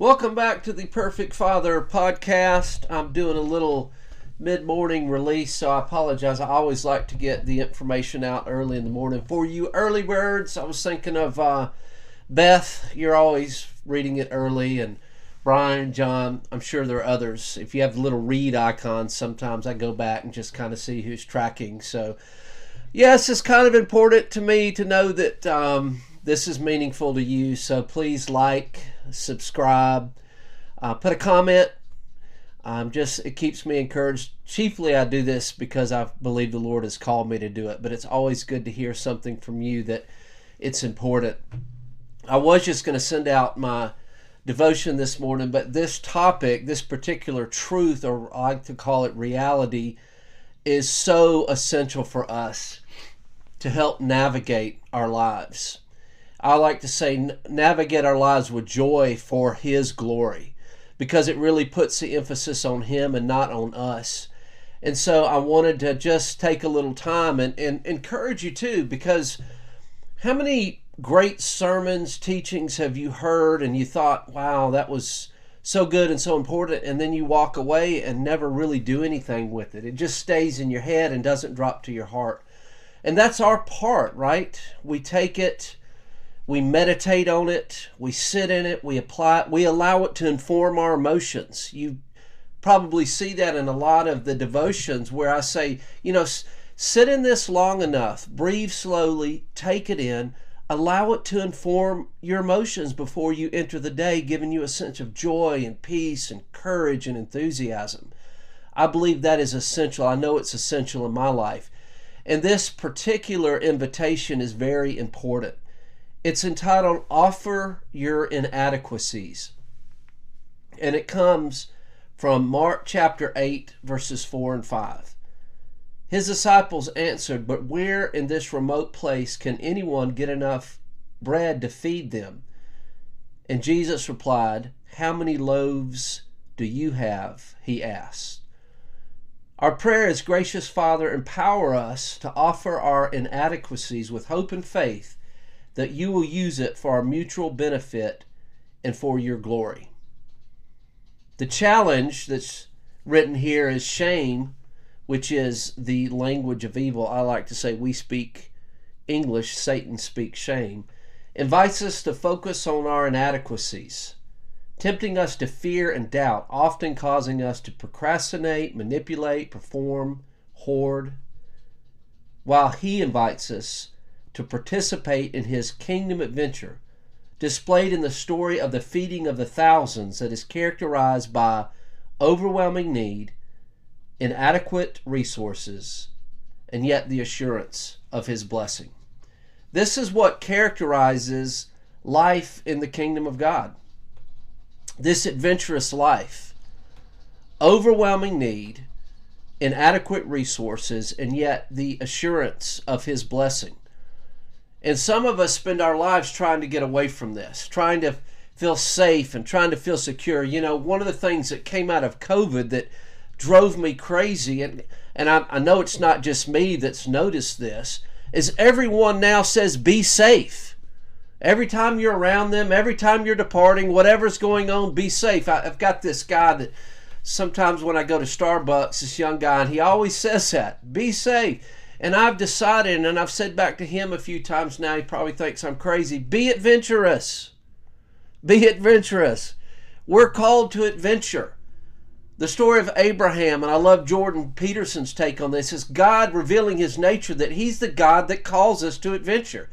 Welcome back to the Perfect Father podcast. I'm doing a little mid-morning release, so I apologize. I always like to get the information out early in the morning for you early birds. I was thinking of Beth. You're always reading it early, and Brian, John, I'm sure there are others. If you have the little read icons, sometimes I go back and just kind of see who's tracking. So yes, it's kind of important to me to know that this is meaningful to you. So please like, subscribe, put a comment. It keeps me encouraged. Chiefly, I do this because I believe the Lord has called me to do it. But it's always good to hear something from you that it's important. I was just going to send out my devotion this morning, but this topic, this particular truth, or I like to call it reality, is so essential for us to help navigate our lives. I like to say navigate our lives with joy for His glory, because it really puts the emphasis on Him and not on us. And so I wanted to just take a little time and encourage you too, because how many great sermons, teachings have you heard and you thought, wow, that was so good and so important, and then you walk away and never really do anything with it. It just stays in your head and doesn't drop to your heart. And that's our part, right? We take it, we meditate on it, we sit in it, we apply it, we allow it to inform our emotions. You probably see that in a lot of the devotions where I say, sit in this long enough, breathe slowly, take it in, allow it to inform your emotions before you enter the day, giving you a sense of joy and peace and courage and enthusiasm. I believe that is essential. I know it's essential in my life. And this particular invitation is very important. It's entitled, Offer Your Inadequacies. And it comes from Mark chapter 8, verses 4 and 5. His disciples answered, "But where in this remote place can anyone get enough bread to feed them?" And Jesus replied, "How many loaves do you have?" he asked. Our prayer is, gracious Father, empower us to offer our inadequacies with hope and faith that you will use it for our mutual benefit and for your glory. The challenge that's written here is shame, which is the language of evil. I like to say we speak English, Satan speaks shame, invites us to focus on our inadequacies, tempting us to fear and doubt, often causing us to procrastinate, manipulate, perform, hoard, while he invites us to participate in his kingdom adventure, displayed in the story of the feeding of the thousands that is characterized by overwhelming need, inadequate resources, and yet the assurance of his blessing. This is what characterizes life in the kingdom of God. This adventurous life, overwhelming need, inadequate resources, and yet the assurance of his blessing. And some of us spend our lives trying to get away from this, trying to feel safe and trying to feel secure. One of the things that came out of COVID that drove me crazy, and I know it's not just me that's noticed this, is everyone now says be safe. Every time you're around them, every time you're departing, whatever's going on, be safe. I've got this guy that sometimes when I go to Starbucks, this young guy, and he always says that, be safe. And I've decided, and I've said back to him a few times now, he probably thinks I'm crazy, be adventurous. Be adventurous. We're called to adventure. The story of Abraham, and I love Jordan Peterson's take on this, is God revealing his nature, that he's the God that calls us to adventure.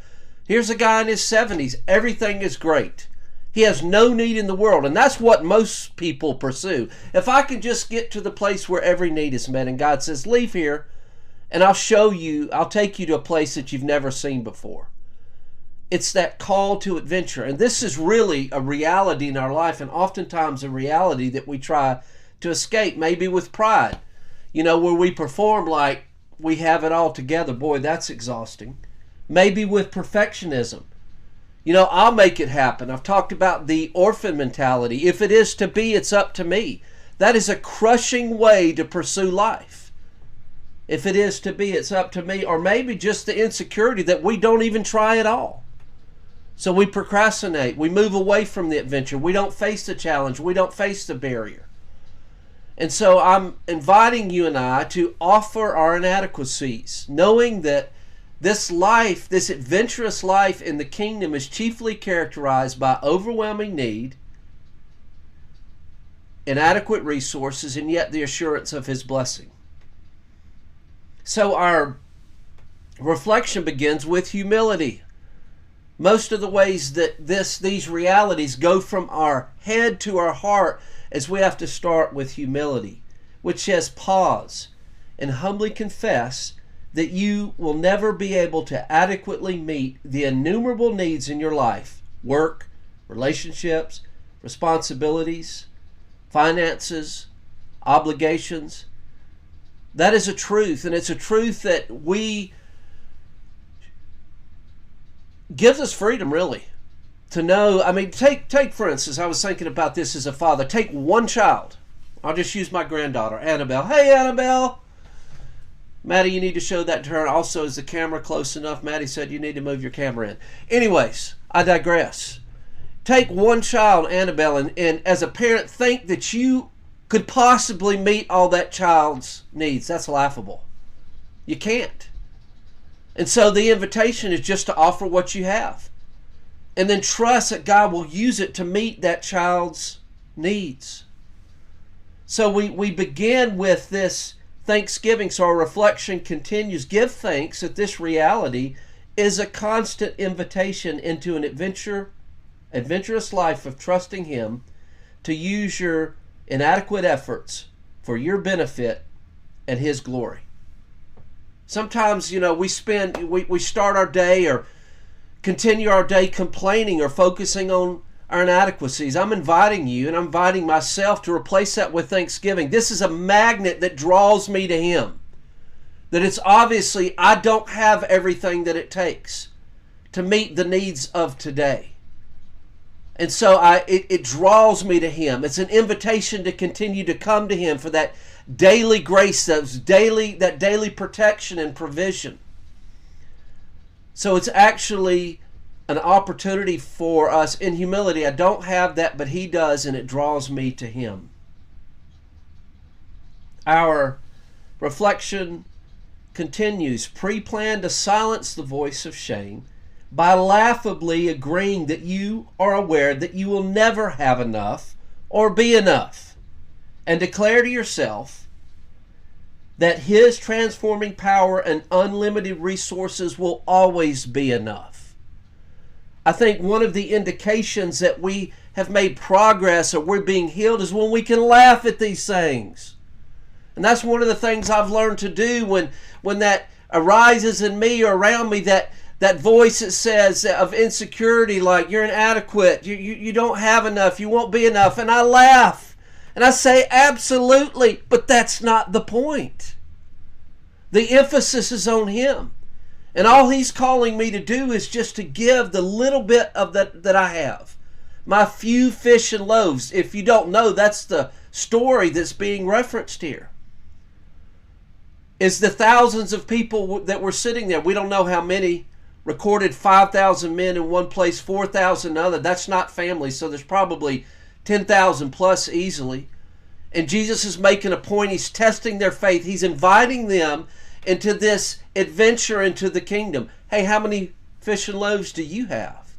Here's a guy in his 70s. Everything is great. He has no need in the world, and that's what most people pursue. If I can just get to the place where every need is met, and God says, leave here, and I'll take you to a place that you've never seen before. It's that call to adventure. And this is really a reality in our life, and oftentimes a reality that we try to escape, maybe with pride. Where we perform like we have it all together. Boy, that's exhausting. Maybe with perfectionism. I'll make it happen. I've talked about the orphan mentality. If it is to be, it's up to me. That is a crushing way to pursue life. If it is to be, it's up to me. Or maybe just the insecurity that we don't even try at all. So we procrastinate. We move away from the adventure. We don't face the challenge. We don't face the barrier. And so I'm inviting you and I to offer our inadequacies, knowing that this life, this adventurous life in the kingdom, is chiefly characterized by overwhelming need, inadequate resources, and yet the assurance of His blessing. So our reflection begins with humility. Most of the ways that these realities go from our head to our heart is we have to start with humility, which says pause and humbly confess that you will never be able to adequately meet the innumerable needs in your life: work, relationships, responsibilities, finances, obligations. That is a truth, and it's a truth that gives us freedom, really, to know. I mean, take for instance, I was thinking about this as a father. Take one child. I'll just use my granddaughter, Annabelle. Hey, Annabelle. Maddie, you need to show that to her. Also, is the camera close enough? Maddie said you need to move your camera in. Anyways, I digress. Take one child, Annabelle, and as a parent, think that you could possibly meet all that child's needs. That's laughable. You can't. And so the invitation is just to offer what you have, and then trust that God will use it to meet that child's needs. So we begin with this Thanksgiving, so our reflection continues. Give thanks that this reality is a constant invitation into an adventurous life of trusting Him to use your inadequate efforts for your benefit and His glory. Sometimes, we start our day or continue our day complaining or focusing on our inadequacies. I'm inviting you, and I'm inviting myself, to replace that with thanksgiving. This is a magnet that draws me to Him. That it's obviously I don't have everything that it takes to meet the needs of today. And so it draws me to Him. It's an invitation to continue to come to Him for that daily grace, that daily protection and provision. So it's actually an opportunity for us in humility. I don't have that, but He does, and it draws me to Him. Our reflection continues. Pre-plan to silence the voice of shame by laughably agreeing that you are aware that you will never have enough or be enough, and declare to yourself that His transforming power and unlimited resources will always be enough. I think one of the indications that we have made progress or we're being healed is when we can laugh at these things. And that's one of the things I've learned to do when that arises in me or around me, that voice that says of insecurity, like you're inadequate, you don't have enough, you won't be enough. And I laugh and I say, absolutely, but that's not the point. The emphasis is on Him. And all He's calling me to do is just to give the little bit of that I have. My few fish and loaves. If you don't know, that's the story that's being referenced here. Is the thousands of people that were sitting there. We don't know how many. Recorded 5,000 men in one place, 4,000 in other. That's not family, so there's probably 10,000 plus easily. And Jesus is making a point. He's testing their faith. He's inviting them into this adventure into the kingdom. Hey, how many fish and loaves do you have?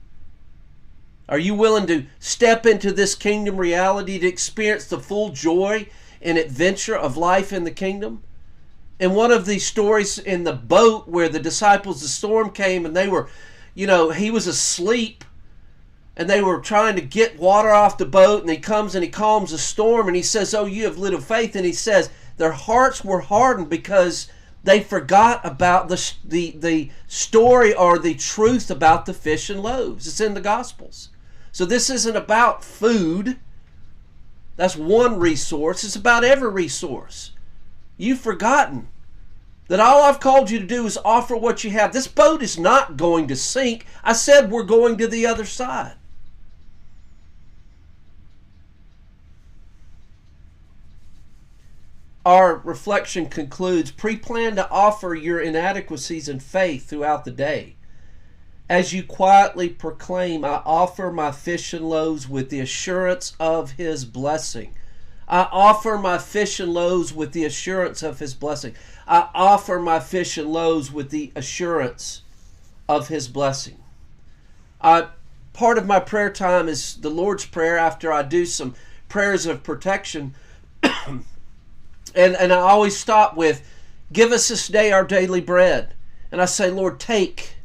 Are you willing to step into this kingdom reality to experience the full joy and adventure of life in the kingdom? In one of these stories in the boat where the disciples, the storm came and they were, He was asleep and they were trying to get water off the boat, and He comes and He calms the storm and He says, oh, you have little faith. And He says their hearts were hardened because they forgot about the story or the truth about the fish and loaves. It's in the Gospels. So this isn't about food. That's one resource. It's about every resource. You've forgotten that all I've called you to do is offer what you have. This boat is not going to sink. I said we're going to the other side. Our reflection concludes, pre-plan to offer your inadequacies in faith throughout the day. as you quietly proclaim, I offer my fish and loaves with the assurance of His blessing. I offer my fish and loaves with the assurance of His blessing. I offer my fish and loaves with the assurance of His blessing. Part of my prayer time is the Lord's Prayer after I do some prayers of protection. and I always stop with, give us this day our daily bread. And I say, Lord, take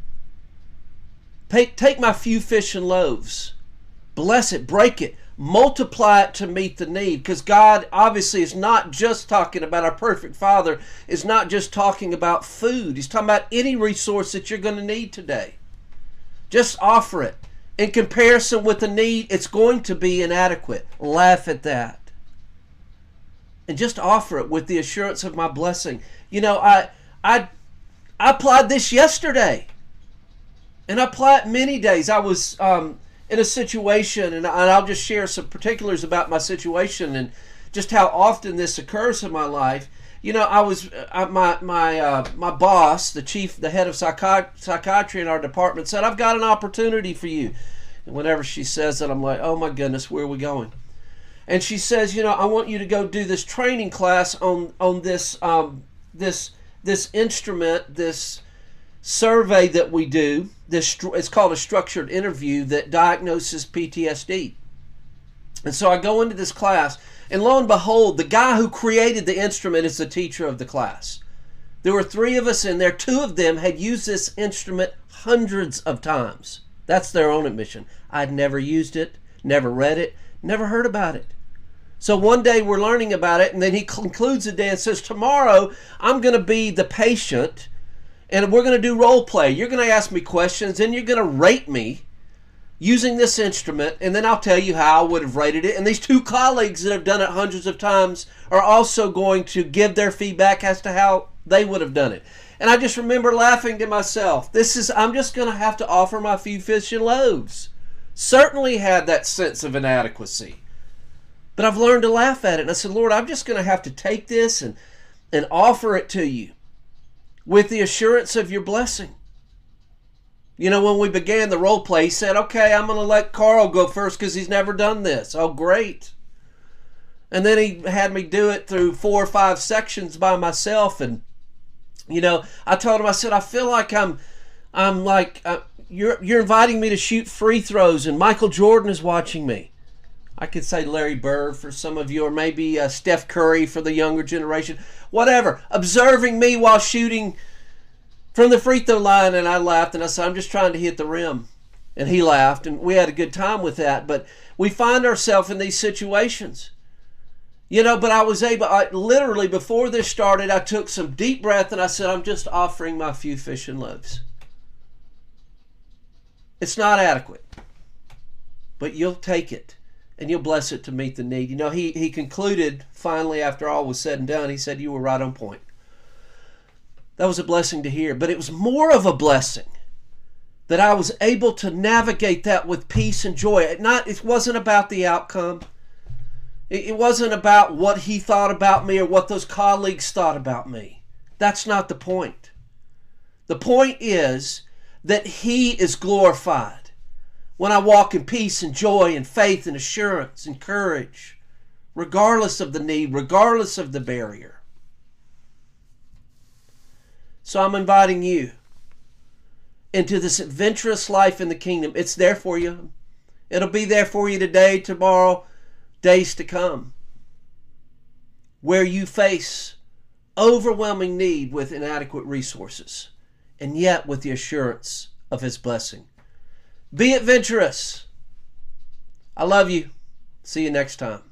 my few fish and loaves. Bless it, break it, multiply it to meet the need. Because God obviously is not just talking about, our perfect Father is not just talking about food. He's talking about any resource that you're going to need today. Just offer it. In comparison with the need, it's going to be inadequate. Laugh at that. And just offer it with the assurance of my blessing. You know, I applied this yesterday. And I apply it many days. I was in a situation, and I'll just share some particulars about my situation and just how often this occurs in my life. You know, I was my boss, the head of psychiatry in our department, said, "I've got an opportunity for you." And whenever she says that, I'm like, "Oh my goodness, where are we going?" And she says, "You know, I want you to go do this training class on this this instrument, this survey that we do. It's called a structured interview that diagnoses PTSD." And so I go into this class, and lo and behold, the guy who created the instrument is the teacher of the class. There were 3 of us in there. 2 of them had used this instrument hundreds of times. That's their own admission. I'd never used it, never read it, never heard about it. So one day we're learning about it, and then he concludes the day and says, "Tomorrow I'm going to be the patient, and we're going to do role play. You're going to ask me questions, and you're going to rate me using this instrument, and then I'll tell you how I would have rated it. And these 2 colleagues that have done it hundreds of times are also going to give their feedback as to how they would have done it." And I just remember laughing to myself. I'm just going to have to offer my few fish and loaves. Certainly had that sense of inadequacy. But I've learned to laugh at it. And I said, "Lord, I'm just going to have to take this and offer it to you with the assurance of your blessing." You know, when we began the role play, he said, "Okay, I'm going to let Carl go first because he's never done this." Oh, great. And then he had me do it through 4 or 5 sections by myself. And, you know, I told him, I said, "I feel like I'm like, you're inviting me to shoot free throws and Michael Jordan is watching me." I could say Larry Bird for some of you, or maybe Steph Curry for the younger generation. Whatever. Observing me while shooting from the free throw line. And I laughed and I said, "I'm just trying to hit the rim." And he laughed, and we had a good time with that. But we find ourselves in these situations. You know, but I literally before this started, I took some deep breath and I said, "I'm just offering my few fish and loaves. It's not adequate, but you'll take it and you'll bless it to meet the need." You know, he concluded finally, after all was said and done, he said, "You were right on point." That was a blessing to hear, but it was more of a blessing that I was able to navigate that with peace and joy. It wasn't about the outcome. It wasn't about what he thought about me or what those colleagues thought about me. That's not the point. The point is that he is glorified when I walk in peace and joy and faith and assurance and courage, regardless of the need, regardless of the barrier. So I'm inviting you into this adventurous life in the kingdom. It's there for you. It'll be there for you today, tomorrow, days to come, where you face overwhelming need with inadequate resources, and yet with the assurance of his blessing. Be adventurous. I love you. See you next time.